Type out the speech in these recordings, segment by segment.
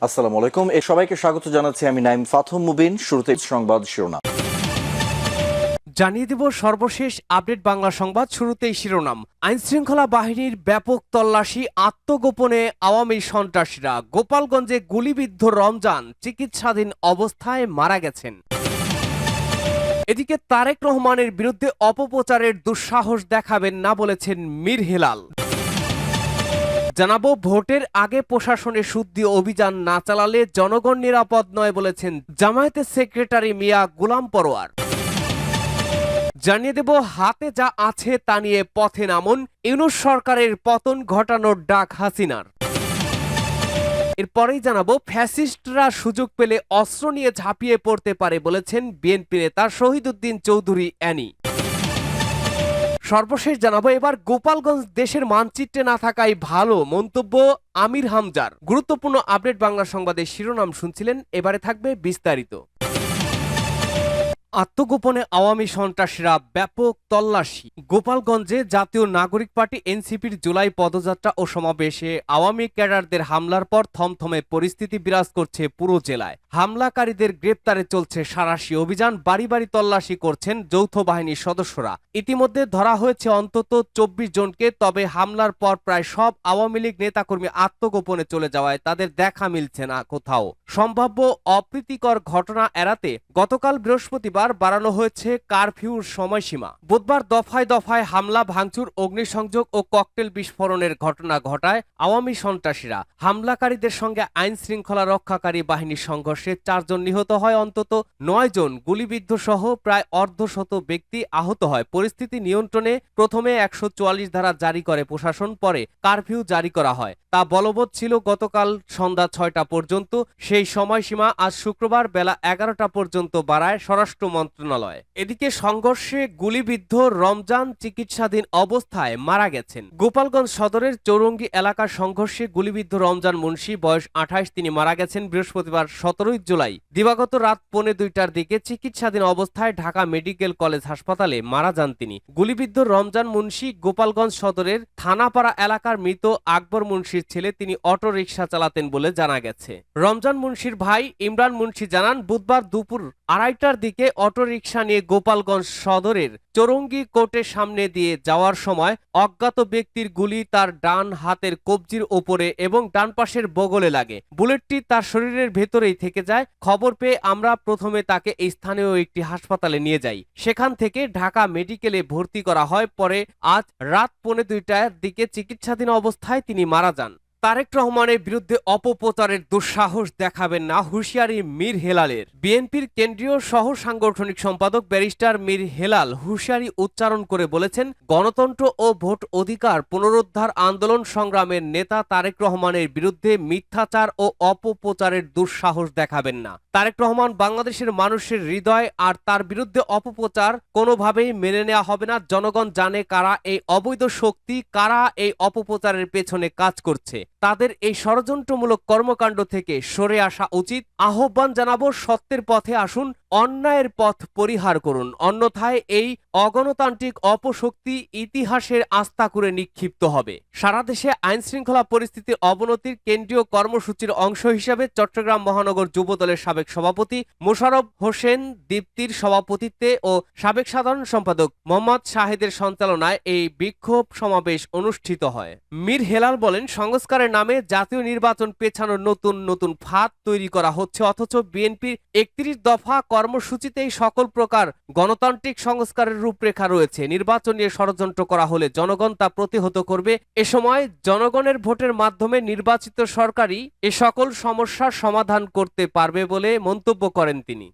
আসসালামু আলাইকুম। সবাইকে স্বাগত জানাচ্ছি আমি নাইম ফাথম মুবিন। শুরুতে সংবাদ শিরোনাম জানিয়ে দেব সর্বশেষ আপডেট বাংলা সংবাদ। শুরুতেই শিরোনাম। আইনশৃঙ্খলা বাহিনীর ব্যাপক তল্লাশি, আত্মগোপনে আওয়ামী সন্ত্রাসীরা। গোপালগঞ্জে গুলিবিদ্ধ রমজান চিকিৎসাধীন অবস্থায় মারা গেছেন। এদিকে তারেক রহমানের বিরুদ্ধে অপপ্রচারের দুঃসাহস দেখাবেন না বলেছেন মীর হেলাল। জানাবো ভোটের আগে প্রশাসনে শুদ্ধি অভিযান না চালালে জনগণ নিরাপদ নয় বলেছেন জামায়াতের সেক্রেটারি মিয়া গোলাম পরোয়ার। জানিয়ে দেব হাতে যা আছে তা নিয়ে পথে নামুন, ইউনূস সরকারের পতন ঘটানোর ডাক হাসিনার। এরপরেই জানাবো ফ্যাসিস্টরা সুযোগ পেলে অস্ত্র নিয়ে ঝাঁপিয়ে পড়তে পারে বলেছেন বিএনপি নেতা শহীদউদ্দিন চৌধুরী অ্যানি। সর্বশেষ জানাবো এবার গোপালগঞ্জ দেশের মানচিত্রে না থাকাই ভালো, মন্তব্য আমির হামজার। গুরুত্বপূর্ণ আপডেট বাংলা সংবাদের শিরোনাম শুনছিলেন, এবারে থাকবে বিস্তারিত। আত্মগোপনে আওয়ামী সন্ত্রাসীরা ব্যাপক তল্লাশি। গোপালগঞ্জে জাতীয় নাগরিক পার্টি এনসিপির জুলাই পদযাত্রা ও সমাবেশে আওয়ামী ক্যাডারদের হামলার পর থমথমে পরিস্থিতি বিরাজ করছে পুরো জেলায়। হামলাকারীদের গ্রেপ্তারে চলছে সাঁড়াশি অভিযান, বাড়ি বাড়ি তল্লাশি করছেন যৌথ বাহিনীর সদস্যরা। ইতিমধ্যে ধরা হয়েছে অন্তত ২৪ জনকে। তবে হামলার পর প্রায় সব আওয়ামী লীগ নেতাকর্মী আত্মগোপনে চলে যাওয়ায় তাদের দেখা মিলছে না কোথাও। সম্ভাব্য অপ্রীতিকর ঘটনা এড়াতে গতকাল বৃহস্পতিবার বাড়ানো হয়েছে কারফিউর সময়সীমা। বুধবার দফায় দফায় হামলা, ভাঙচুর, অগ্নিসংযোগ ও ককটেল বিস্ফোরণের ঘটনা ঘটায় আওয়ামী সন্ত্রাসীরা। হামলাকারীদের সঙ্গে আইন শৃঙ্খলা রক্ষাকারী বাহিনীর সংঘর্ষে ৪ জন নিহত হয়, অন্তত ৯ জন গুলিবিদ্ধ সহ প্রায় অর্ধশত ব্যক্তি আহত হয়। পরিস্থিতি নিয়ন্ত্রণে প্রথমে ১৪৪ ধারা জারি করে প্রশাসন, পরে কারফিউ জারি করা হয়। তা বলবৎ ছিল গতকাল সন্ধ্যা ৬টা পর্যন্ত। সেই সময়সীমা আজ শুক্রবার বেলা ১১টা পর্যন্ত বাড়ায় স্বরাষ্ট্র মন্ত্রণালয়। এদিকে সংঘর্ষে গুলিবিদ্ধ রমজান চিকিৎসাধীন অবস্থায় মারা গেছেন। গোপালগঞ্জ সদরের চৌরঙ্গি এলাকার সংঘর্ষে গুলিবিদ্ধ রমজান মুন্সি, বয়স ২৮, তিনি মারা গেছেন বৃহস্পতিবার ১৭ জুলাই দিবাগত রাত ১:৩০টার দিকে চিকিৎসাধীন অবস্থায় ঢাকা মেডিকেল কলেজ হাসপাতালে মারা যান তিনি। গুলিবিদ্ধ রমজান মুন্সি গোপালগঞ্জ সদরের থানাপাড়া এলাকার মৃত আকবর মুন্সির ছেলে। তিনি অটো রিকশা চালাতেন বলে জানা গেছে। রমজান মুন্সির ভাই ইমরান মুন্সি জানান, বুধবার দুপুর ২:৩০টার দিকে অটো রিকশা নিয়ে গোপালগঞ্জ সদরের চৌরঙ্গি কোর্টের সামনে দিয়ে যাওয়ার সময় অজ্ঞাত ব্যক্তির গুলি তার ডান হাতের কবজির ওপরে এবং ডান পাশের বগলে লাগে। বুলেটটি তার শরীরের ভেতরেই থেকে যায়। খবর পেয়ে আমরা প্রথমে তাকে স্থানীয় একটি হাসপাতালে নিয়ে যাই। সেখান থেকে ঢাকা মেডিকেলে ভর্তি করা হয়। পরে আজ রাত ২:৩০টার দিকে চিকিৎসাধীন অবস্থায় তিনি মারা যান। তারেক রহমানের বিরুদ্ধে অপপ্রচারের দুঃসাহস দেখাবেন না, হুঁশিয়ারি মীর হেলালের। বিএনপির কেন্দ্রীয় সহ সাংগঠনিক সম্পাদক ব্যারিস্টার মীর হেলাল হুঁশিয়ারি উচ্চারণ করে বলেছেন, গণতন্ত্র ও ভোট অধিকার পুনরুদ্ধার আন্দোলন সংগ্রামের নেতা তারেক রহমানের বিরুদ্ধে মিথ্যাচার ও অপপ্রচারের দুঃসাহস দেখাবেন না। তারেক রহমান বাংলাদেশের মানুষের হৃদয়, আর তার বিরুদ্ধে অপপ্রচার কোনোভাবেই মেনে নেওয়া হবে না। জনগণ জানে কারা এই অবৈধ শক্তি, কারা এই অপপ্রচারের পেছনে কাজ করছে। তাদের এই ষড়যন্ত্রমূলক কর্মকাণ্ড থেকে সরে আসা উচিত। আহ্বান জানাবো, সত্যের পথে আসুন, অন্যায়ের পথ পরিহার করুন। অন্যথায় এই অগণতান্ত্রিক অপশক্তি ইতিহাসের আস্থা করে নিক্ষিপ্ত হবে। সারা দেশে আইন শৃঙ্খলা পরিস্থিতির অবনতির কেন্দ্রীয় কর্মসূচির অংশ হিসেবে চট্টগ্রাম মহানগর যুবদলের সাবেক সভাপতি মোশাররফ হোসেন দীপ্তির সভাপতিত্বে ও সাবেক সাধারণ সম্পাদক মোহাম্মদ শাহেদের সঞ্চালনায় এই বিক্ষোভ সমাবেশ অনুষ্ঠিত হয়। মীর হেলাল বলেন, সংস্কারের নামে জাতীয় নির্বাচন পেছানোর নতুন নতুন ফাঁদ তৈরি করা হচ্ছে, অথচ বিএনপির ৩১ দফা কর্মসূচিতেই সকল প্রকার গণতান্ত্রিক সংস্কারের রূপরেখা রয়েছে। নির্বাচন নিয়ে ষড়যন্ত্র করা হলে জনগণ তা প্রতিহত করবে। এ সময় জনগণের ভোটের মাধ্যমে নির্বাচিত সরকারই এ সকল সমস্যার সমাধান করতে পারবে বলে মন্তব্য করেন তিনি।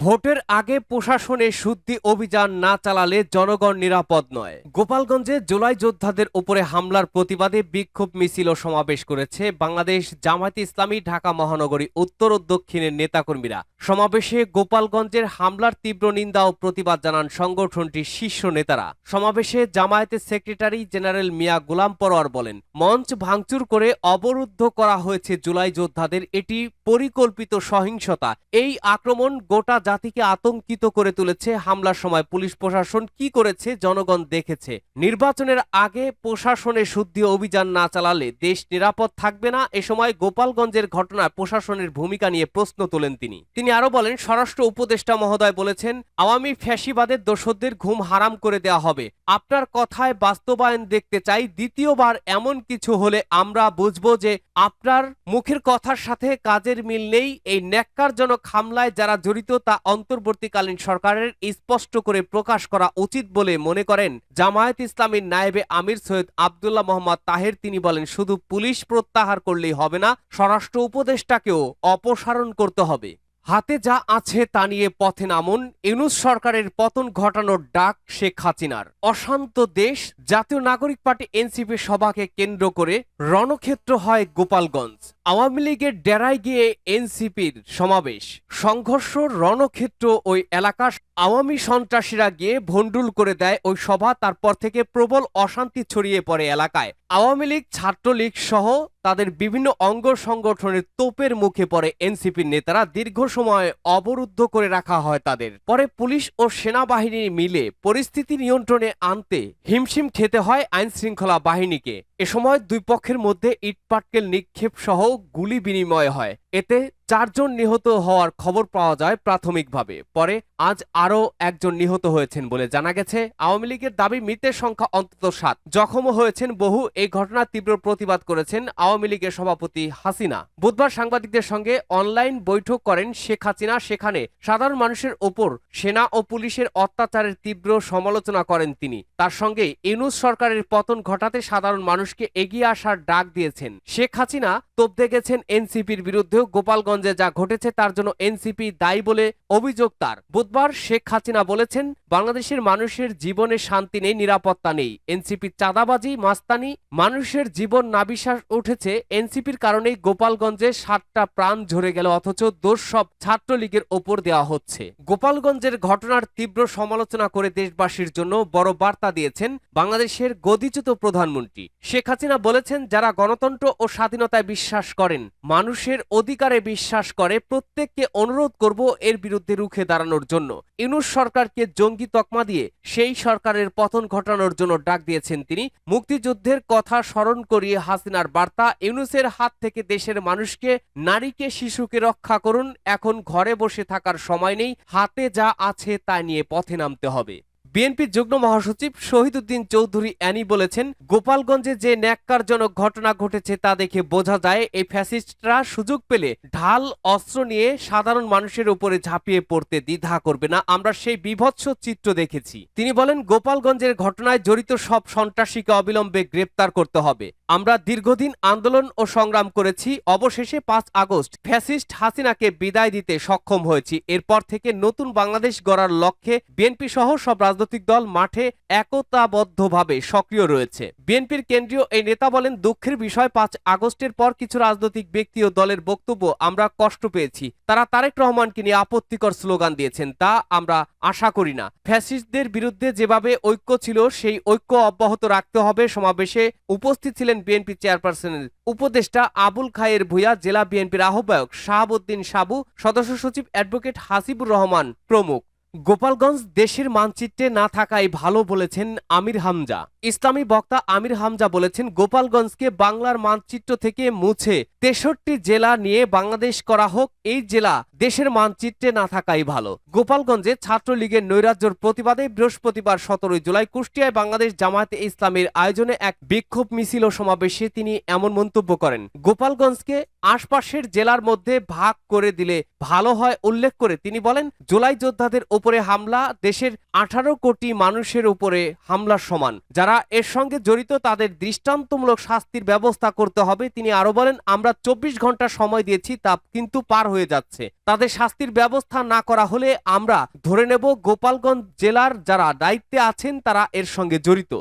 ভোটের আগে প্রশাসনে শুদ্ধি অভিযান না চালালে জনগণ নিরাপদ নয়। গোপালগঞ্জে জুলাই যোদ্ধাদের উপরে হামলার প্রতিবাদে বিক্ষোভ মিছিল ও সমাবেশ করেছে বাংলাদেশ জামায়াতে ইসলামী ঢাকা মহানগরী উত্তর ও দক্ষিণের নেতাকর্মীরা। সমাবেশে গোপালগঞ্জের হামলার তীব্র নিন্দা ও প্রতিবাদ জানান সংগঠনটির শীর্ষ নেতারা। সমাবেশে জামায়াতের সেক্রেটারি জেনারেল মিয়া গোলাম পরোয়ার বলেন, মঞ্চ ভাঙচুর করে অবরুদ্ধ করা হয়েছে জুলাই যোদ্ধাদের, এটি পরিকল্পিত সহিংসতা। এই আক্রমণ গোটা জাতিকে আতঙ্কিত করে তুলেছে। হামলার সময় পুলিশ প্রশাসন কি করেছে জনগণ দেখেছে। নির্বাচনের আগে প্রশাসনে শুদ্ধি অভিযান না চালালে দেশ নিরাপদ থাকবে না। এ সময় গোপালগঞ্জের ঘটনায় প্রশাসনের ভূমিকা নিয়ে প্রশ্ন তোলেন তিনি আরো বলেন, স্বরাষ্ট্র উপদেষ্টা মহোদয় বলেছেন, আওয়ামী ফ্যাসিবাদের দোসরদের ঘুম হারাম করে দেয়া হবে। আপনার কথায় বাস্তবায়ন দেখতে চাই। দ্বিতীয়বার এমন কিছু হলে আমরা বুঝবো যে আপনার মুখের কথার সাথে কাজের মিল নেই। এই ন্যাক্কারজনক হামলায় যারা জড়িত তা অন্তর্বর্তীকালীন সরকারের স্পষ্ট করে প্রকাশ করা উচিত বলে মনে করেন জামায়াত ইসলামীর নায়েবে আমির সৈয়দ আব্দুল্লাহ মোহাম্মদ তাহের। তিনি বলেন, শুধু পুলিশ প্রত্যাহার করলেই হবে না, স্বরাষ্ট্র উপদেষ্টাকেও অপসারণ করতে হবে। হাতে যা আছে তা নিয়ে পথে নামুন। ইউনূস সরকারের পতন ঘটানোর ডাক শেখ হাসিনার। অশান্ত দেশ। জাতীয় নাগরিক পার্টি এনসিপি সভাকে কেন্দ্র করে রণক্ষেত্র হয় গোপালগঞ্জ। আওয়ামী লীগের ডেরায় গিয়ে এনসিপির সমাবেশ, সংঘর্ষ, রণক্ষেত্র ওই এলাকা। আওয়ামী সন্ত্রাসীরা গিয়ে ভণ্ডুল করে দেয় ওই সভা। তারপর থেকে প্রবল অশান্তি ছড়িয়ে পড়ে এলাকায়। আওয়ামী লীগ, ছাত্রলীগ সহ তাদের বিভিন্ন অঙ্গ সংগঠনের তোপের মুখে পড়ে এনসিপির নেতারা। দীর্ঘ সময় অবরুদ্ধ করে রাখা হয় তাদের। পরে পুলিশ ও সেনাবাহিনী মিলে পরিস্থিতি নিয়ন্ত্রণে আনতে হিমশিম খেতে হয় আইন শৃঙ্খলা বাহিনীকে। এ সময় দুই পক্ষের মধ্যে ইটপাটকেল নিক্ষেপ সহ গুলি বিনিময় হয়। এতে 4 জন নিহত হওয়ার খবর পাওয়া যায় প্রাথমিকভাবে। পরে আজ আরও একজন নিহত হয়েছেন বলে জানা গেছে। আওয়ামী লীগের দাবি মৃতের সংখ্যা অন্তত 7, জখমও হয়েছেন বহু। এই ঘটনার তীব্র প্রতিবাদ করেছেন আওয়ামী লীগের সভাপতি হাসিনা। বুধবার সাংবাদিকদের সঙ্গে অনলাইন বৈঠক করেন শেখ হাসিনা। সেখানে সাধারণ মানুষের ওপর সেনা ও পুলিশের অত্যাচারের তীব্র সমালোচনা করেন তিনি। তার সঙ্গে ইউনূস সরকারের পতন ঘটাতে সাধারণ মানুষকে এগিয়ে আসার ডাক দিয়েছেন। শেখ হাসিনা তোপ দেখেছেন এনসিপির বিরুদ্ধেও। গোপালগঞ্জে যা ঘটেছে তার জন্য এনসিপি দায়ী বলে অভিযোগ তার। বুধবার শেখ হাসিনা বলেছেন, বাংলাদেশের মানুষের জীবনে শান্তি নেই, নিরাপত্তা নেই। এনসিপি চাঁদাবাজি, মাস্তানি, মানুষের জীবন নাবিশ্বাস উঠেছে। এনসিপির কারণেই গোপালগঞ্জে 7টা প্রাণ ঝরে গেল, অথচ দোষ সব ছাত্রলীগের ওপর দেওয়া হচ্ছে। গোপালগঞ্জের ঘটনার তীব্র সমালোচনা করে দেশবাসীর জন্য বড় বার্তা দিয়েছেন বাংলাদেশের গদিচ্যুত প্রধানমন্ত্রী। শেখ হাসিনা বলেছেন, যারা গণতন্ত্র ও স্বাধীনতায় বিশ্বাস করেন, মানুষের অধিকারে বিশ্বাস করে, প্রত্যেককে অনুরোধ করব এর বিরুদ্ধে রুখে দাঁড়ানোর জন্য। ইউনূস সরকারকে জঙ্গি তকমা দিয়ে সেই সরকারের পতন ঘটানোর জন্য ডাক দিয়েছেন তিনি। মুক্তিযুদ্ধের কথা স্মরণ করিয়ে হাসিনার বার্তা, ইউনূসের হাত থেকে দেশের মানুষকে, নারীকে, শিশুকে রক্ষা করুন। এখন ঘরে বসে থাকার সময় নেই, হাতে যা আছে তা নিয়ে পথে নামতে হবে। বিএনপির যুগ্ম মহাসচিব শহীদউদ্দিন চৌধুরী অ্যানি বলেছেন, গোপালগঞ্জে যে ন্যাক্কারজনক ঘটনা ঘটেছে তা দেখে বোঝা যায় এই ফ্যাসিস্টরা সুযোগ পেলে ঢাল অস্ত্র নিয়ে সাধারণ মানুষের উপরে ঝাঁপিয়ে পড়তে দ্বিধা করবে না। আমরা সেই বীভৎস চিত্র দেখেছি। তিনি বলেন, গোপালগঞ্জের ঘটনায় জড়িত সব সন্ত্রাসীকে অবিলম্বে গ্রেপ্তার করতে হবে। আমরা দীর্ঘদিন আন্দোলন ও সংগ্রাম করেছি। অবশেষে 5 আগস্ট ফ্যাসিস্ট হাসিনাকে বিদায় দিতে সক্ষম হয়েছি। এরপর থেকে নতুন বাংলাদেশ গড়ার লক্ষ্যে বিএনপি সহ সব রাজনৈতিক দল মাঠে একতাবদ্ধভাবে সক্রিয় রয়েছে। বিএনপির কেন্দ্রীয় এই নেতা বলেন, দুঃখের বিষয় 5 আগস্টের পর কিছু রাজনৈতিক ব্যক্তি ও দলের বক্তব্য আমরা কষ্ট পেয়েছি। তারা তারেক রহমানকে নিয়ে আপত্তিকর স্লোগান দিয়েছেন, তা আমরা আশা করি না। ফ্যাসিস্টদের বিরুদ্ধে যেভাবে ঐক্য ছিল সেই ঐক্য অব্যাহত রাখতে হবে। সমাবেশে উপস্থিত ছিলেন বিএনপি চেয়ারপারসনের উপদেষ্টা আবুল খায়ের ভূঁইয়া, জেলা বিএনপির আহ্বায়ক শাহাবুদ্দিন সাবু, সদস্য সচিব অ্যাডভোকেট হাসিবুর রহমান প্রমুখ। গোপালগঞ্জ দেশের মানচিত্রে না থাকাই ভালো বলেছেন আমির হামজা। ইসলামী বক্তা আমির হামজা বলেছেন, গোপালগঞ্জকে বাংলার মানচিত্র থেকে মুছে 63 জেলা নিয়ে বাংলাদেশ করা হোক। এই জেলা দেশের মানচিত্রে না থাকাই ভালো। গোপালগঞ্জে ছাত্রলীগের নৈরাজ্যের প্রতিবাদে বৃহস্পতিবার 17 জুলাই কুষ্টিয়ায় বাংলাদেশ জামায়াতে ইসলামীর আয়োজনে এক বিক্ষোভ মিছিল ও সমাবেশে তিনি এমন মন্তব্য করেন। গোপালগঞ্জকে আশপাশের জেলার মধ্যে ভাগ করে দিলে ভালো হয় উল্লেখ করে তিনি বলেন, জুলাই যোদ্ধাদের উপরে হামলা দেশের 18 কোটি মানুষের উপরে হামলার সমান। যারা এর সঙ্গে জড়িত তাদের দৃষ্টান্তমূলক শাস্তির ব্যবস্থা করতে হবে। তিনি আরো বলেন, আমরা 24 ঘন্টা সময় দিয়েছি, তা কিন্তু পার হয়ে যাচ্ছে। তাদের শাস্তির ব্যবস্থা না করা হলে আমরা ধরে নেব গোপালগঞ্জ জেলার যারা দায়িত্বে আছেন তারা এর সঙ্গে জড়িত।